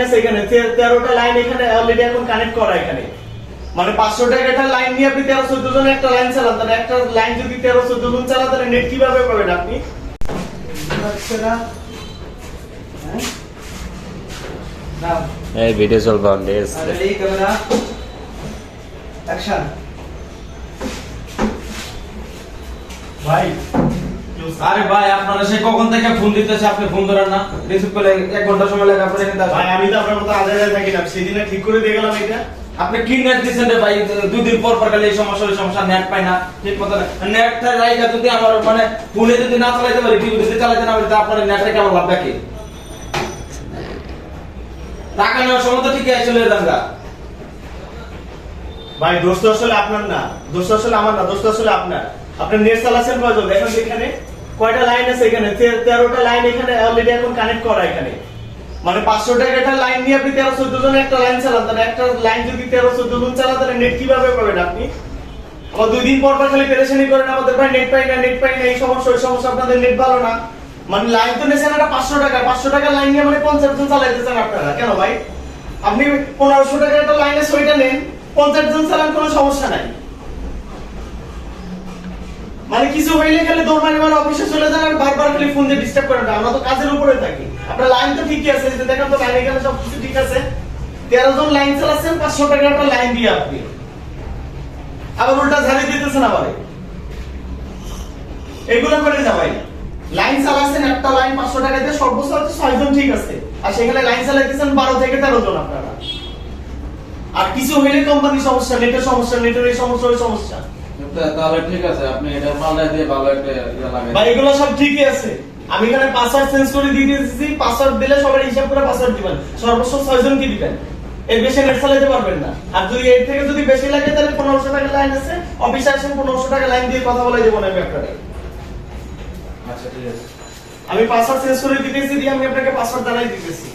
আছে এখানে 13টা লাইন এখানে অলরেডি এখন কানেক্ট করা এখানে মানে 500 টাকাটা লাইন নিয়ে আপনি 13 14 জন একটা লাইন চালান তাহলে একটা লাইন যদি 13 14 জন চালান তাহলে নেট কিভাবে পাবেন আপনি আচ্ছা না হ্যাঁ এই ভিডিও চলবে অনলেস এই ক্যামেরা অ্যাকশন ভাই আরে ভাই আপনারা সে কখন থেকে ফোন দিতেছে আপনি ফোন ধরেন না রিসিভ করে 1 ঘন্টা সময় লাগে আপনার এখানে ভাই আমি তো আপনার মতো আজারে থাকি না সেদিনে ঠিক করে দিয়ে গেলাম এটা আপনি কি নেট দিছেন রে ভাই 2 দিন পর পর খালি এই সমস্যা নেট পাই না ঠিক মতো নেট থাকা রাইখা যদি আমার মানে ফোনে যদি না চালাতে পারি টিভি যদি চালাতে না পারি তা আপনার নেটে কেমন লাভ দেখি টাকা নেওয়ার সময় তো ঠিকই চলে যাঙ্গা ভাই দোষ তো আসলে আপনার না দোষ আসলে আমার না দোষ আসলে আপনার আপনি নেট চালাচ্ছেন কয়জন দেখেন তো এখানে কয়টা লাইন আছে এখানে 13টা লাইন এখানে অলরেডি এখন কানেক্ট করা এখানে মানে 500 টাকাটা লাইন নিয়ে আপনি 13 14 জন একটা লাইন চালান তাহলে একটা লাইন যদি 13 14 জন চালান তাহলে নেট কিভাবে পাবেন আপনি আবার 2 দিন পর পর খালি পেরেশানি করেন আমাদের ভাই নেট পাই না এই সমস্যা ওই সমস্যা আপনাদের নেট ভালো না মানে লাইন তো নেছেন একটা 500 টাকা লাইন নিয়ে মানে 50 জন চালাইতেছেন আপনারা কেন ভাই আপনি 1500 টাকা একটা লাইনে 6টা নেন 50 জন চালান কোনো সমস্যা নাই মানে কিছু হইলে খালি দৌড়মারি মার অফিসে চলে যান আর বারবার খালি ফোন দিয়ে ডিস্টার্ব করেন আমরা তো কাজের উপরে থাকি আপনার লাইন তো ঠিকই আছে যে দেখেন তো লাইন এখানে সব কিছু ঠিক আছে 13 জন লাইন চালাচ্ছেন 500 টাকা একটা লাইন দিয়ে আপনি আবার উল্টা ঝাড়ি দিতেছেন আবার এগুলো করে যাবাই লাইন চালাচ্ছেন একটা লাইন 500 টাকা দিয়ে সর্বোচ্চ হচ্ছে 6 জন ঠিক আছে আর সেখানে লাইন চালাইতেছেন 12 থেকে 13 জন আপনারা আর কিছু হইলে কোম্পানি সমস্যা নেটের সমস্যা নেটের এই সমস্যা ওই সমস্যা তাহলে ঠিক আছে আপনি এটা মালটা দিয়ে ভালো একটা ইয়া লাগাই ভাই এগুলো সব ঠিকই আছে আমি এখানে পাসওয়ার্ড চেঞ্জ করে দিয়ে দিয়েছি পাসওয়ার্ড দিলে সবার হিসাব করে পাসওয়ার্ড দিবেন সর্বোচ্চ 6 জন কি দিবেন এর বেশি নেট চালাতে পারবেন না আর যদি এর থেকে যদি বেশি লাগে তাহলে 1500 টাকা লাইন আছে অফিসে আসেন 1500 টাকা লাইন দিয়ে কথা বলে দেব না আমি আপনাকে আচ্ছা ঠিক আছে আমি পাসওয়ার্ড চেঞ্জ করে দিতেছি দিয়ে আমি আপনাকে পাসওয়ার্ড জানাই দিতেছি